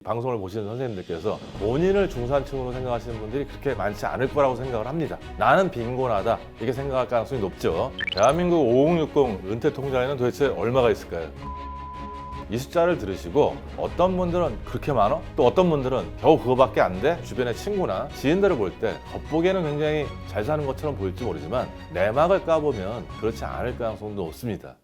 방송을 보시는 선생님들께서 본인을 중산층으로 생각하시는 분들이 그렇게 많지 않을 거라고 생각을 합니다. 나는 빈곤하다 이렇게 생각할 가능성이 높죠. 대한민국 5060 은퇴 통장에는 도대체 얼마가 있을까요? 이 숫자를 들으시고 어떤 분들은 그렇게 많아? 또 어떤 분들은 겨우 그거밖에 안 돼? 주변의 친구나 지인들을 볼 때 겉보기에는 굉장히 잘 사는 것처럼 보일지 모르지만 내막을 까보면 그렇지 않을 가능성도 높습니다.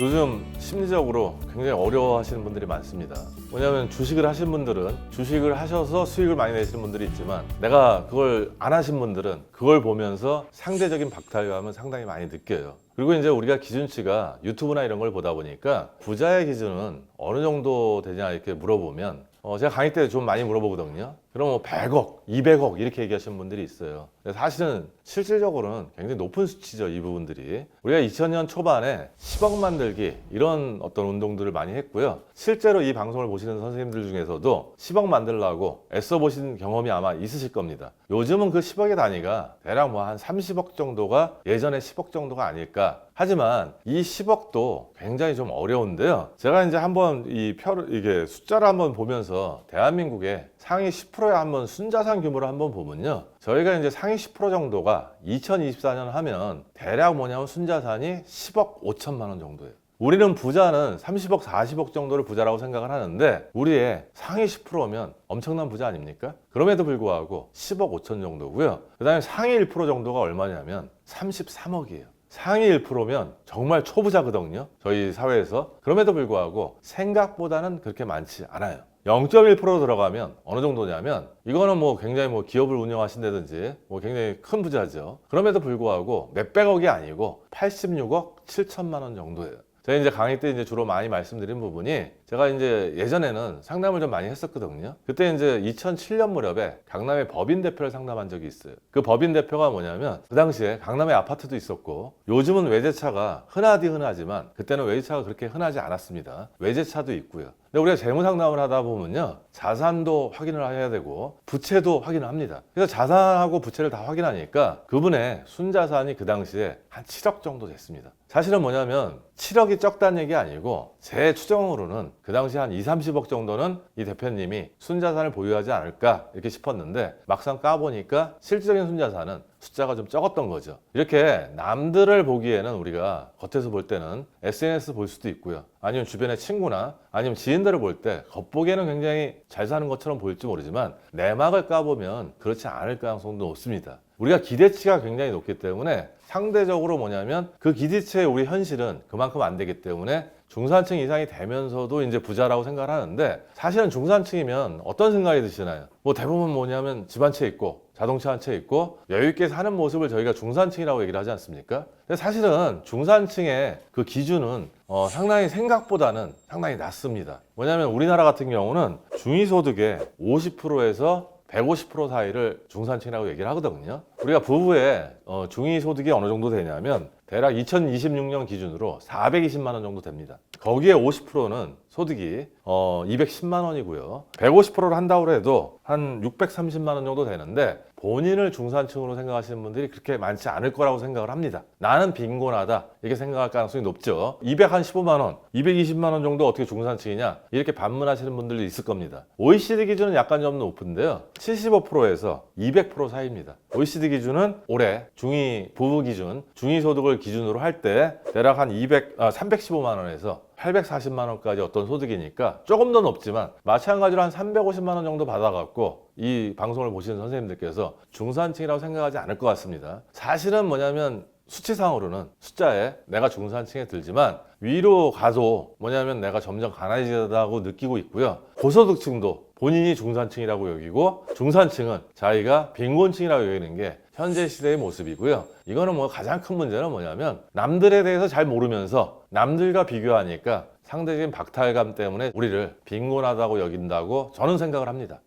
요즘 심리적으로 굉장히 어려워하시는 분들이 많습니다. 왜냐하면 주식을 하신 분들은 주식을 하셔서 수익을 많이 내시는 분들이 있지만 내가 그걸 안 하신 분들은 그걸 보면서 상대적인 박탈감을 상당히 많이 느껴요. 그리고 이제 우리가 기준치가 유튜브나 이런 걸 보다 보니까 부자의 기준은 어느 정도 되냐 이렇게 물어보면 제가 강의 때 좀 많이 물어보거든요. 그럼 뭐 100억, 200억 이렇게 얘기하시는 분들이 있어요. 근데 사실은 실질적으로는 굉장히 높은 수치죠, 이 부분들이. 우리가 2000년 초반에 10억 만들기 이런 어떤 운동들을 많이 했고요. 실제로 이 방송을 보시는 선생님들 중에서도 10억 만들려고 애써 보신 경험이 아마 있으실 겁니다. 요즘은 그 10억의 단위가 대략 뭐 한 30억 정도가 예전에 10억 정도가 아닐까. 하지만 이 10억도 굉장히 좀 어려운데요. 제가 이제 한번 이게 숫자를 한번 보면서 대한민국의 상위 10%의 한번 순자산 규모를 한번 보면요. 저희가 이제 상위 10% 정도가 2024년 하면 대략 뭐냐면 순자산이 10억 5천만 원 정도예요. 우리는 부자는 30억, 40억 정도를 부자라고 생각을 하는데 우리의 상위 10%면 엄청난 부자 아닙니까? 그럼에도 불구하고 10억 5천 정도고요. 그 다음에 상위 1% 정도가 얼마냐면 33억이에요. 상위 1%면 정말 초부자거든요. 저희 사회에서. 그럼에도 불구하고 생각보다는 그렇게 많지 않아요. 0.1% 들어가면 어느 정도냐면 이거는 뭐 굉장히 뭐 기업을 운영하신다든지 뭐 굉장히 큰 부자죠. 그럼에도 불구하고 몇백억이 아니고 86억 7천만 원 정도예요. 제가 이제 강의 때 이제 주로 많이 말씀드린 부분이 제가 이제 예전에는 상담을 좀 많이 했었거든요. 그때 이제 2007년 무렵에 강남의 법인 대표를 상담한 적이 있어요. 그 법인 대표가 뭐냐면 그 당시에 강남에 아파트도 있었고 요즘은 외제차가 흔하지만 그때는 외제차가 그렇게 흔하지 않았습니다. 외제차도 있고요. 근데 우리가 재무 상담을 하다 보면요. 자산도 확인을 해야 되고 부채도 확인을 합니다. 그래서 자산하고 부채를 다 확인하니까 그분의 순자산이 그 당시에 한 7억 정도 됐습니다. 사실은 뭐냐면 7억이 적다는 얘기 아니고 제 추정으로는 그 당시 한 20, 30억 정도는 이 대표님이 순자산을 보유하지 않을까 이렇게 싶었는데 막상 까보니까 실질적인 순자산은 숫자가 좀 적었던 거죠. 이렇게 남들을 보기에는 우리가 겉에서 볼 때는 SNS 볼 수도 있고요. 아니면 주변의 친구나 아니면 지인들을 볼 때 겉보기에는 굉장히 잘 사는 것처럼 보일지 모르지만 내막을 까보면 그렇지 않을 가능성도 높습니다. 우리가 기대치가 굉장히 높기 때문에 상대적으로 뭐냐면 그 기대치의 우리 현실은 그만큼 안 되기 때문에 중산층 이상이 되면서도 이제 부자라고 생각을 하는데 사실은 중산층이면 어떤 생각이 드시나요? 뭐 대부분 뭐냐면 집 한 채 있고 자동차 한 채 있고 여유 있게 사는 모습을 저희가 중산층이라고 얘기를 하지 않습니까? 근데 사실은 중산층의 그 기준은 상당히 생각보다는 상당히 낮습니다. 뭐냐면 우리나라 같은 경우는 중위소득의 50%에서 150% 사이를 중산층이라고 얘기를 하거든요. 우리가 부부의 중위소득이 어느 정도 되냐면 대략 2026년 기준으로 420만 원 정도 됩니다. 거기에 50%는 소득이 210만 원이고요. 150%를 한다고 해도 한 630만 원 정도 되는데 본인을 중산층으로 생각하시는 분들이 그렇게 많지 않을 거라고 생각을 합니다. 나는 빈곤하다 이렇게 생각할 가능성이 높죠. 215만 원, 220만 원 정도 어떻게 중산층이냐 이렇게 반문하시는 분들도 있을 겁니다. OECD 기준은 약간 좀 높은데요. 75%에서 200% 사이입니다. OECD 기준은 올해 중위 부부 기준, 중위소득을 기준으로 할 때 대략 한 315만 원에서 840만 원까지 어떤 소득이니까 조금 더 높지만 마찬가지로 한 350만 원 정도 받아갖고 이 방송을 보시는 선생님들께서 중산층이라고 생각하지 않을 것 같습니다. 사실은 뭐냐면 수치상으로는 숫자에 내가 중산층에 들지만 위로 가도 뭐냐면 내가 점점 가난해지다고 느끼고 있고요. 고소득층도 본인이 중산층이라고 여기고 중산층은 자기가 빈곤층이라고 여기는 게 현재 시대의 모습이고요. 이거는 뭐 가장 큰 문제는 뭐냐면 남들에 대해서 잘 모르면서 남들과 비교하니까 상대적인 박탈감 때문에 우리를 빈곤하다고 여긴다고 저는 생각을 합니다.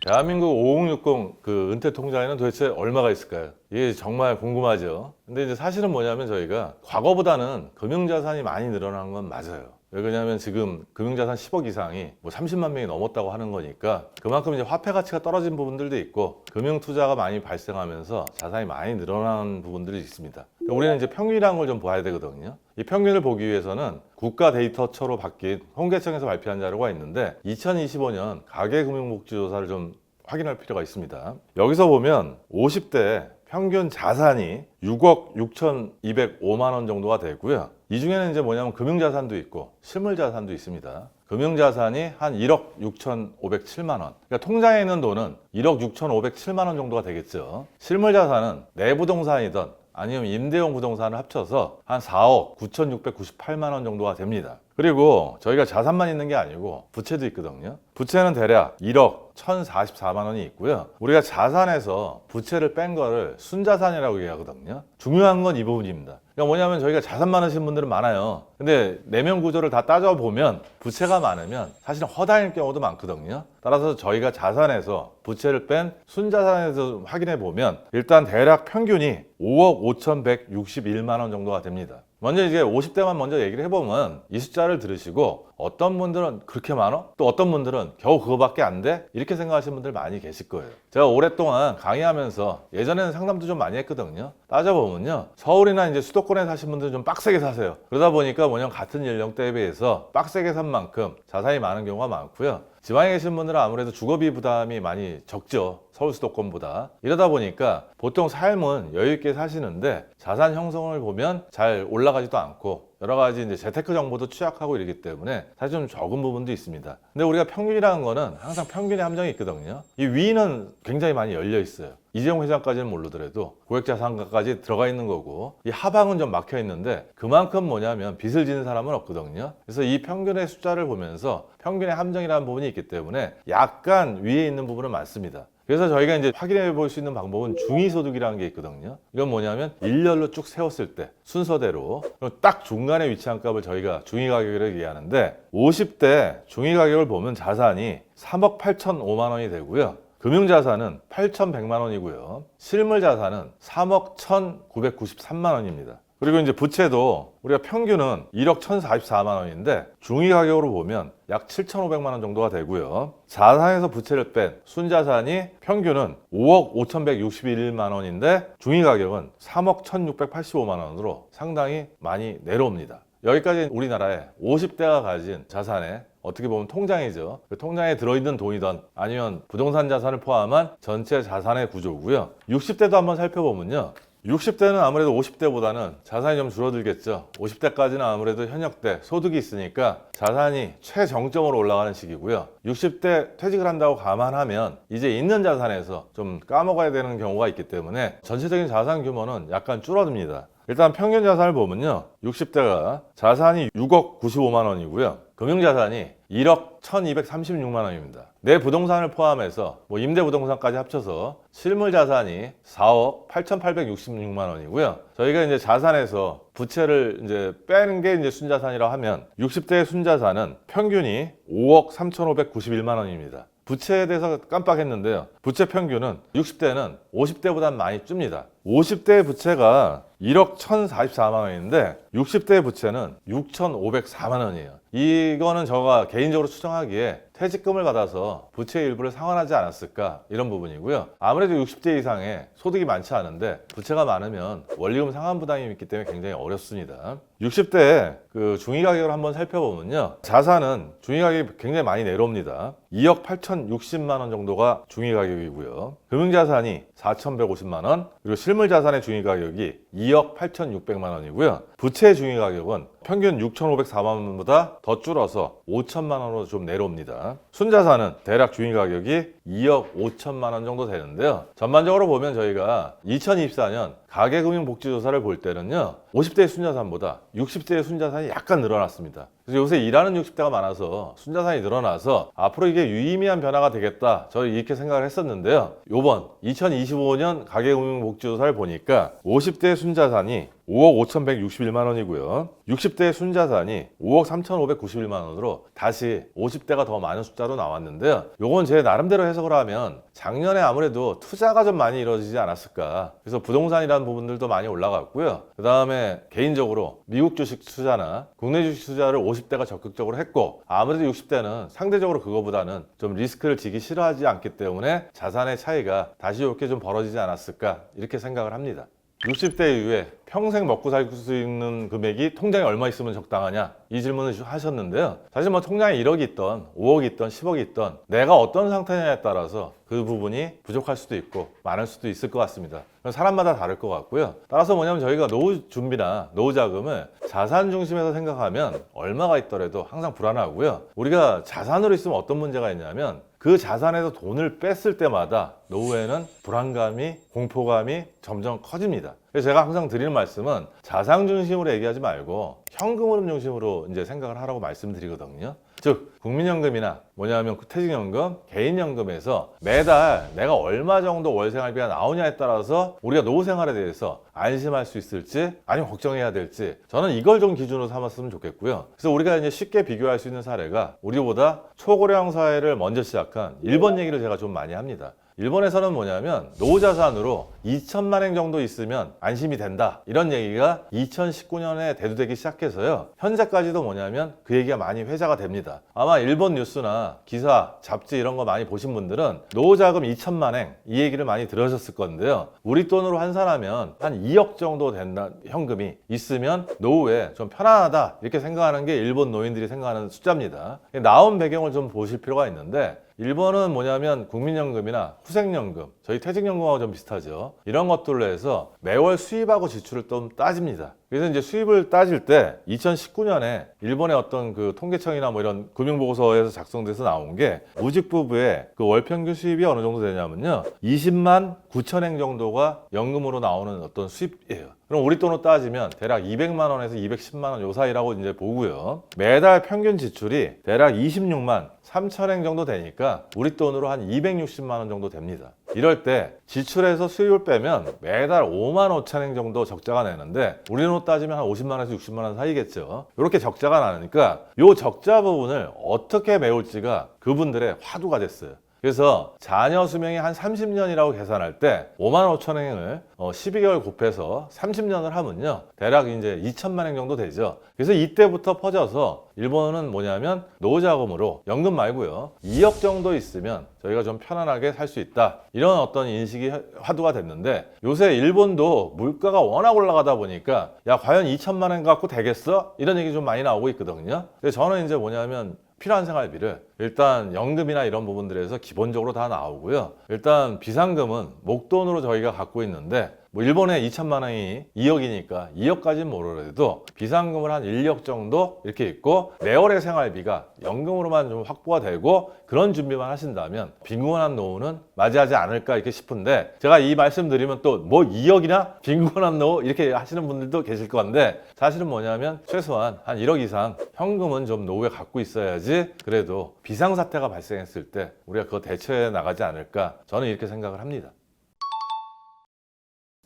대한민국 5060 그 은퇴 통장에는 도대체 얼마가 있을까요? 이게 정말 궁금하죠. 근데 이제 사실은 뭐냐면 저희가 과거보다는 금융자산이 많이 늘어난 건 맞아요. 왜 그러냐면 지금 금융자산 10억 이상이 뭐 30만 명이 넘었다고 하는 거니까 그만큼 이제 화폐 가치가 떨어진 부분들도 있고 금융 투자가 많이 발생하면서 자산이 많이 늘어난 부분들이 있습니다. 우리는 이제 평균이라는 걸 좀 봐야 되거든요. 이 평균을 보기 위해서는 국가 데이터처로 바뀐 통계청에서 발표한 자료가 있는데 2025년 가계금융복지조사를 좀 확인할 필요가 있습니다. 여기서 보면 50대 평균 자산이 6억 6,205만 원 정도가 되고요. 이 중에는 이제 뭐냐면 금융자산도 있고 실물자산도 있습니다. 금융자산이 한 1억 6,507만 원. 그러니까 통장에 있는 돈은 1억 6,507만 원 정도가 되겠죠. 실물자산은 내부동산이든 아니면 임대용 부동산을 합쳐서 한 4억 9,698만 원 정도가 됩니다. 그리고 저희가 자산만 있는 게 아니고 부채도 있거든요. 부채는 대략 1억 1,044만 원이 있고요. 우리가 자산에서 부채를 뺀 거를 순자산이라고 얘기하거든요. 중요한 건 이 부분입니다. 그러니까 뭐냐면 저희가 자산 많으신 분들은 많아요. 근데 내면 구조를 다 따져보면 부채가 많으면 사실은 허당일 경우도 많거든요. 따라서 저희가 자산에서 부채를 뺀 순자산에서 확인해 보면 일단 대략 평균이 5억 5,161만 원 정도가 됩니다. 먼저 이제 50대만 먼저 얘기를 해보면 이 숫자를 들으시고 어떤 분들은 그렇게 많아? 또 어떤 분들은 겨우 그거밖에 안 돼? 이렇게 생각하시는 분들 많이 계실 거예요. 제가 오랫동안 강의하면서 예전에는 상담도 좀 많이 했거든요. 따져보면요, 서울이나 이제 수도권에 사신 분들은 좀 빡세게 사세요. 그러다 보니까 뭐냐면 같은 연령대에 비해서 빡세게 산 만큼 자산이 많은 경우가 많고요. 지방에 계신 분들은 아무래도 주거비 부담이 많이 적죠. 서울 수도권보다. 이러다 보니까 보통 삶은 여유 있게 사시는데 자산 형성을 보면 잘 올라가지도 않고 여러 가지 이제 재테크 정보도 취약하고 이러기 때문에 사실 좀 적은 부분도 있습니다. 근데 우리가 평균이라는 거는 항상 평균의 함정이 있거든요. 이 위는 굉장히 많이 열려 있어요. 이재용 회장까지는 모르더라도 고액자산가까지 들어가 있는 거고 이 하방은 좀 막혀 있는데 그만큼 뭐냐면 빚을 지는 사람은 없거든요. 그래서 이 평균의 숫자를 보면서 평균의 함정이라는 부분이 있기 때문에 약간 위에 있는 부분은 많습니다. 그래서 저희가 이제 확인해 볼 수 있는 방법은 중위소득이라는 게 있거든요. 이건 뭐냐면 일렬로 쭉 세웠을 때 순서대로 딱 중간에 위치한 값을 저희가 중위가격이라고 얘기하는데 50대 중위가격을 보면 자산이 3억 8,005만 원이 되고요. 금융자산은 8,100만 원이고요. 실물자산은 3억 1,993만 원입니다. 그리고 이제 부채도 우리가 평균은 1억 1,044만 원인데 중위가격으로 보면 약 7,500만 원 정도가 되고요. 자산에서 부채를 뺀 순자산이 평균은 5억 5,161만 원인데 중위가격은 3억 1,685만 원으로 상당히 많이 내려옵니다. 여기까지 우리나라의 50대가 가진 자산의 어떻게 보면 통장이죠. 그 통장에 들어있는 돈이든 아니면 부동산 자산을 포함한 전체 자산의 구조고요. 60대도 한번 살펴보면요. 60대는 아무래도 50대보다는 자산이 좀 줄어들겠죠. 50대까지는 아무래도 현역대 소득이 있으니까 자산이 최정점으로 올라가는 시기고요. 60대 퇴직을 한다고 감안하면 이제 있는 자산에서 좀 까먹어야 되는 경우가 있기 때문에 전체적인 자산 규모는 약간 줄어듭니다. 일단 평균 자산을 보면요. 60대가 자산이 6억 95만 원이고요. 금융자산이 1억 1,236만 원입니다. 내 부동산을 포함해서 뭐 임대부동산까지 합쳐서 실물자산이 4억 8,866만 원이고요. 저희가 이제 자산에서 부채를 이제 빼는 게 이제 순자산이라고 하면 60대의 순자산은 평균이 5억 3,591만 원입니다. 부채에 대해서 깜빡했는데요. 부채 평균은 60대는 50대보다 많이 줍니다. 50대의 부채가 1억 1,044만 원인데 60대의 부채는 6,504만 원이에요. 이거는 제가 개인적으로 추정하기에 퇴직금을 받아서 부채의 일부를 상환하지 않았을까 이런 부분이고요. 아무래도 60대 이상의 소득이 많지 않은데 부채가 많으면 원리금 상환 부담이 있기 때문에 굉장히 어렵습니다. 60대 그 중위가격을 한번 살펴보면요. 자산은 중위가격이 굉장히 많이 내려옵니다. 2억 8,060만 원 정도가 중위가격이고요. 금융자산이 4,150만 원, 그리고 실물자산의 중위가격이 2억 8,600만 원이고요. 부채 중위가격은 평균 6,504만 원보다 더 줄어서 5천만 원으로 좀 내려옵니다. 순자산은 대략 중위가격이 2억 5천만 원 정도 되는데요. 전반적으로 보면 저희가 2024년 가계금융복지조사를 볼 때는요. 50대의 순자산보다 60대의 순자산이 약간 늘어났습니다. 그래서 요새 일하는 60대가 많아서 순자산이 늘어나서 앞으로 이게 유의미한 변화가 되겠다. 저는 이렇게 생각을 했었는데요. 요번 2025년 가계금융복지조사를 보니까 50대의 순자산이 5억 5,161만 원이고요. 60대의 순자산이 5억 3,591만 원으로 다시 50대가 더 많은 숫자로 나왔는데요. 요건 제 나름대로 해석을 하면 작년에 아무래도 투자가 좀 많이 이루어지지 않았을까. 그래서 부동산이라는 부분들도 많이 올라갔고요. 그 다음에 개인적으로 미국 주식 투자나 국내 주식 투자를 50대가 적극적으로 했고, 아무래도 60대는 상대적으로 그거보다는 좀 리스크를 지기 싫어하지 않기 때문에 자산의 차이가 다시 이렇게 좀 벌어지지 않았을까, 이렇게 생각을 합니다. 60대 이후에 평생 먹고 살 수 있는 금액이 통장에 얼마 있으면 적당하냐, 이 질문을 하셨는데요. 사실 뭐 통장에 1억이 있던 5억이 있던 10억이 있던 내가 어떤 상태냐에 따라서 그 부분이 부족할 수도 있고 많을 수도 있을 것 같습니다. 사람마다 다를 것 같고요. 따라서 뭐냐면 저희가 노후 준비나 노후 자금을 자산 중심에서 생각하면 얼마가 있더라도 항상 불안하고요. 우리가 자산으로 있으면 어떤 문제가 있냐면 그 자산에서 돈을 뺐을 때마다 노후에는 불안감이, 공포감이 점점 커집니다. 그래서 제가 항상 드리는 말씀은 자산 중심으로 얘기하지 말고 현금 흐름 중심으로 이제 생각을 하라고 말씀드리거든요. 즉 국민연금이나 뭐냐면 퇴직연금, 개인연금에서 매달 내가 얼마 정도 월생활비가 나오냐에 따라서 우리가 노후 생활에 대해서 안심할 수 있을지 아니면 걱정해야 될지, 저는 이걸 좀 기준으로 삼았으면 좋겠고요. 그래서 우리가 이제 쉽게 비교할 수 있는 사례가 우리보다 초고령 사회를 먼저 시작한 일본 얘기를 제가 좀 많이 합니다. 일본에서는 뭐냐면 노후 자산으로 2천만 엔 정도 있으면 안심이 된다, 이런 얘기가 2019년에 대두되기 시작해서요. 현재까지도 뭐냐면 그 얘기가 많이 회자가 됩니다. 아마 일본 뉴스나 기사, 잡지 이런 거 많이 보신 분들은 노후 자금 2천만 엔 이 얘기를 많이 들으셨을 건데요. 우리 돈으로 환산하면 한 2억 정도 된다, 현금이 있으면 노후에 좀 편안하다, 이렇게 생각하는 게 일본 노인들이 생각하는 숫자입니다. 나온 배경을 좀 보실 필요가 있는데, 일본은 뭐냐면 국민연금이나 후생연금, 저희 퇴직연금하고 좀 비슷하죠. 이런 것들로 해서 매월 수입하고 지출을 좀 따집니다. 그래서 이제 수입을 따질 때 2019년에 일본의 어떤 그 통계청이나 뭐 이런 금융보고서에서 작성돼서 나온 게 무직 부부의 그 월 평균 수입이 어느 정도 되냐면요, 20만 9천 엔 정도가 연금으로 나오는 어떤 수입이에요. 그럼 우리 돈으로 따지면 대략 200만 원에서 210만 원 요 사이라고 이제 보고요. 매달 평균 지출이 대략 26만 3천 엔 정도 되니까 우리 돈으로 한 260만 원 정도 됩니다. 이럴 때 지출에서 수입을 빼면 매달 5만 5천 엔 정도 적자가 나는데 우리 돈으로 따지면 한 50만 원에서 60만 원 사이겠죠. 이렇게 적자가 나니까 이 적자 부분을 어떻게 메울지가 그분들의 화두가 됐어요. 그래서 자녀 수명이 한 30년이라고 계산할 때 5만 5천 엔을 12개월 곱해서 30년을 하면요, 대략 이제 2천만 엔 정도 되죠. 그래서 이때부터 퍼져서 일본은 뭐냐면 노후 자금으로 연금 말고요, 2억 정도 있으면 저희가 좀 편안하게 살 수 있다, 이런 어떤 인식이 화두가 됐는데, 요새 일본도 물가가 워낙 올라가다 보니까 야 과연 2천만 엔 갖고 되겠어? 이런 얘기 좀 많이 나오고 있거든요. 근데 저는 이제 뭐냐면 필요한 생활비를 일단 연금이나 이런 부분들에서 기본적으로 다 나오고요. 일단 비상금은 목돈으로 저희가 갖고 있는데, 뭐 일본에 2천만 원이 2억이니까 2억까지는 모르더라도 비상금을 한 1억 정도 이렇게 있고, 매월의 생활비가 연금으로만 좀 확보가 되고 그런 준비만 하신다면 빈곤한 노후는 맞이하지 않을까 이렇게 싶은데, 제가 이 말씀 드리면 또 뭐 2억이나 빈곤한 노후 이렇게 하시는 분들도 계실 건데, 사실은 뭐냐면 최소한 한 1억 이상 현금은 좀 노후에 갖고 있어야지 그래도 비상사태가 발생했을 때 우리가 그거 대처해 나가지 않을까, 저는 이렇게 생각을 합니다.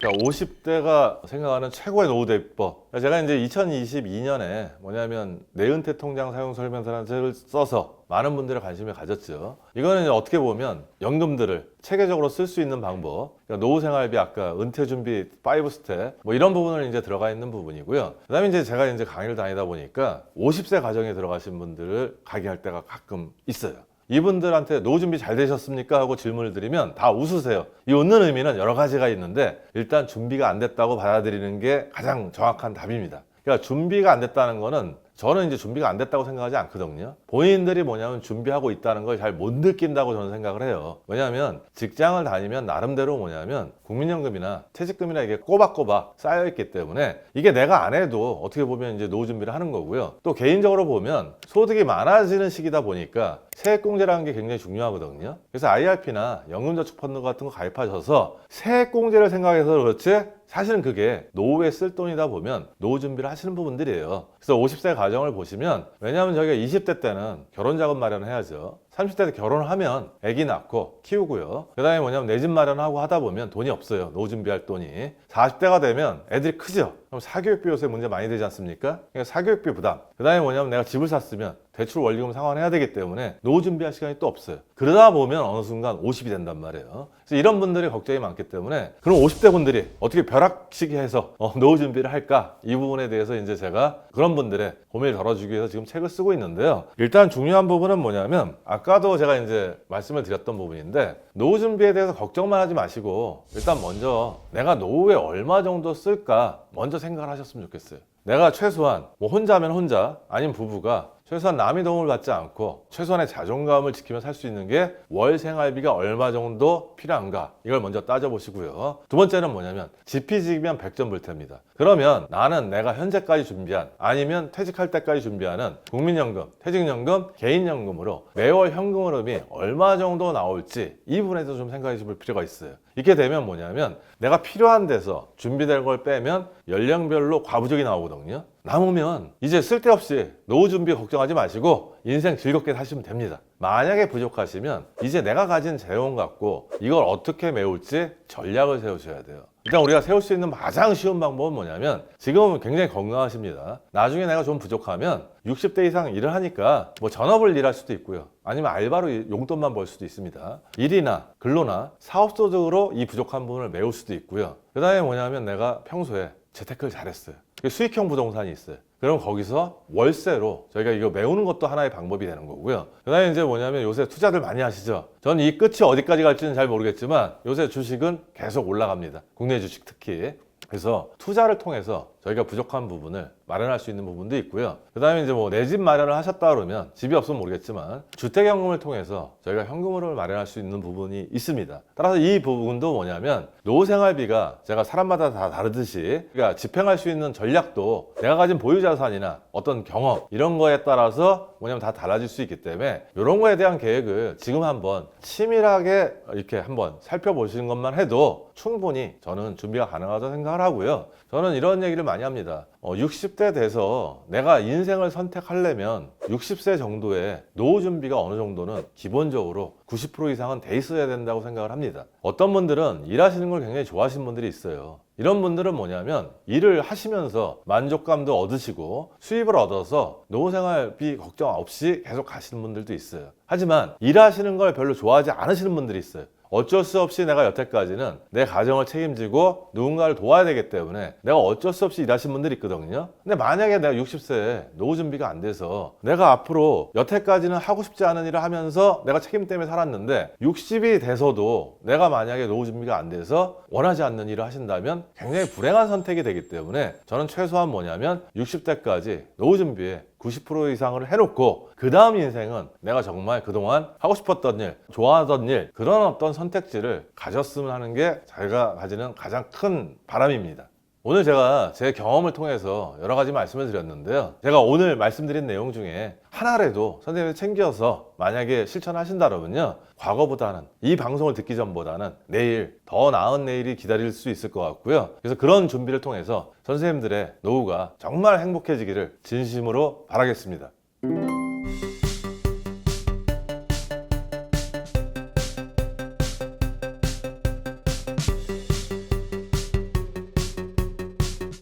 50대가 생각하는 최고의 노후 대비법. 제가 이제 2022년에 뭐냐면 내은퇴 통장 사용 설명서를 써서 많은 분들의 관심을 가졌죠. 이거는 이제 어떻게 보면 연금들을 체계적으로 쓸 수 있는 방법, 그러니까 노후 생활비, 아까 은퇴 준비 5스텝 뭐 이런 부분을 이제 들어가 있는 부분이고요. 그다음에 이제 제가 이제 강의를 다니다 보니까 50세 가정에 들어가신 분들을 강의할 때가 가끔 있어요. 이분들한테 노후 준비 잘 되셨습니까? 하고 질문을 드리면 다 웃으세요. 이 웃는 의미는 여러 가지가 있는데 일단 준비가 안 됐다고 받아들이는 게 가장 정확한 답입니다. 그러니까 준비가 안 됐다는 거는 저는 이제 준비가 안 됐다고 생각하지 않거든요. 본인들이 뭐냐면 준비하고 있다는 걸 잘 못 느낀다고 저는 생각을 해요. 왜냐하면 직장을 다니면 나름대로 뭐냐면 국민연금이나 퇴직금이나 이게 꼬박꼬박 쌓여있기 때문에 이게 내가 안 해도 어떻게 보면 이제 노후 준비를 하는 거고요. 또 개인적으로 보면 소득이 많아지는 시기다 보니까 세액공제라는 게 굉장히 중요하거든요. 그래서 IRP나 연금저축펀드 같은 거 가입하셔서 세액공제를 생각해서 그렇지 사실은 그게 노후에 쓸 돈이다 보면 노후 준비를 하시는 부분들이에요. 그래서 50세 가정을 보시면, 왜냐하면 저희가 20대 때는 결혼자금 마련을 해야죠. 30대 때 결혼을 하면 아기 낳고 키우고요. 그 다음에 뭐냐면 내 집 마련하고 하다 보면 돈이 없어요. 노후 준비할 돈이. 40대가 되면 애들이 크죠. 그럼 사교육비 요새 문제 많이 되지 않습니까? 그러니까 사교육비 부담. 그 다음에 뭐냐면 내가 집을 샀으면 대출 원리금 상환해야 되기 때문에 노후 준비할 시간이 또 없어요. 그러다 보면 어느 순간 50이 된단 말이에요. 그래서 이런 분들이 걱정이 많기 때문에 그럼 50대 분들이 어떻게 벼락치기 해서 노후 준비를 할까? 이 부분에 대해서 이제 제가 그런 분들의 고민을 덜어주기 위해서 지금 책을 쓰고 있는데요. 일단 중요한 부분은 뭐냐면 아까도 제가 이제 말씀을 드렸던 부분인데 노후 준비에 대해서 걱정만 하지 마시고 일단 먼저 내가 노후에 얼마 정도 쓸까 먼저 생각을 하셨으면 좋겠어요. 내가 최소한 뭐 혼자면 혼자 아니면 부부가 최소한 남의 도움을 받지 않고 최소한의 자존감을 지키며 살 수 있는 게 월 생활비가 얼마 정도 필요한가 이걸 먼저 따져보시고요. 두 번째는 뭐냐면 지피지기면 100점 불태입니다. 그러면 나는 내가 현재까지 준비한 아니면 퇴직할 때까지 준비하는 국민연금, 퇴직연금, 개인연금으로 매월 현금 흐름이 얼마 정도 나올지 이 부분에서 좀 생각해 볼 필요가 있어요. 이렇게 되면 뭐냐면 내가 필요한 데서 준비될 걸 빼면 연령별로 과부족이 나오거든요. 남으면 이제 쓸데없이 노후 준비 걱정하지 마시고 인생 즐겁게 사시면 됩니다. 만약에 부족하시면 이제 내가 가진 재원 갖고 이걸 어떻게 메울지 전략을 세우셔야 돼요. 일단 우리가 세울 수 있는 가장 쉬운 방법은 뭐냐면 지금은 굉장히 건강하십니다. 나중에 내가 좀 부족하면 60대 이상 일을 하니까 뭐 전업을 일할 수도 있고요. 아니면 알바로 용돈만 벌 수도 있습니다. 일이나 근로나 사업소득으로 이 부족한 부분을 메울 수도 있고요. 그 다음에 뭐냐면 내가 평소에 재테크를 잘했어요. 수익형 부동산이 있어요. 그럼 거기서 월세로 저희가 이거 메우는 것도 하나의 방법이 되는 거고요. 그 다음에 이제 뭐냐면 요새 투자들 많이 하시죠. 저는 이 끝이 어디까지 갈지는 잘 모르겠지만 요새 주식은 계속 올라갑니다. 국내 주식 특히. 그래서 투자를 통해서 저희가 부족한 부분을 마련할 수 있는 부분도 있고요. 그 다음에 이제 뭐 내 집 마련을 하셨다 그러면 집이 없으면 모르겠지만 주택연금을 통해서 저희가 현금흐름을 마련할 수 있는 부분이 있습니다. 따라서 이 부분도 뭐냐면 노후생활비가 제가 사람마다 다 다르듯이 그러니까 집행할 수 있는 전략도 내가 가진 보유자산이나 어떤 경험 이런 거에 따라서 뭐냐면 다 달라질 수 있기 때문에 이런 거에 대한 계획을 지금 한번 치밀하게 이렇게 한번 살펴보시는 것만 해도 충분히 저는 준비가 가능하다고 생각을 하고요. 저는 이런 얘기를 많이 합니다. 60대 돼서 내가 인생을 선택하려면 60세 정도의 노후 준비가 어느 정도는 기본적으로 90% 이상은 돼 있어야 된다고 생각을 합니다. 어떤 분들은 일하시는 걸 굉장히 좋아하시는 분들이 있어요. 이런 분들은 뭐냐면 일을 하시면서 만족감도 얻으시고 수입을 얻어서 노후생활비 걱정 없이 계속 가시는 분들도 있어요. 하지만 일하시는 걸 별로 좋아하지 않으시는 분들이 있어요. 어쩔 수 없이 내가 여태까지는 내 가정을 책임지고 누군가를 도와야 되기 때문에 내가 어쩔 수 없이 일하신 분들이 있거든요. 근데 만약에 내가 60세에 노후 준비가 안 돼서 내가 앞으로 여태까지는 하고 싶지 않은 일을 하면서 내가 책임 때문에 살았는데 60이 돼서도 내가 만약에 노후 준비가 안 돼서 원하지 않는 일을 하신다면 굉장히 불행한 선택이 되기 때문에 저는 최소한 뭐냐면 60대까지 노후 준비에 90% 이상을 해놓고 그 다음 인생은 내가 정말 그동안 하고 싶었던 일, 좋아하던 일 그런 어떤 선택지를 가졌으면 하는 게 제가 가지는 가장 큰 바람입니다. 오늘 제가 제 경험을 통해서 여러 가지 말씀을 드렸는데요. 제가 오늘 말씀드린 내용 중에 하나라도 선생님이 챙겨서 만약에 실천하신다면요. 과거보다는 이 방송을 듣기 전보다는 내일 더 나은 내일이 기다릴 수 있을 것 같고요. 그래서 그런 준비를 통해서 선생님들의 노후가 정말 행복해지기를 진심으로 바라겠습니다.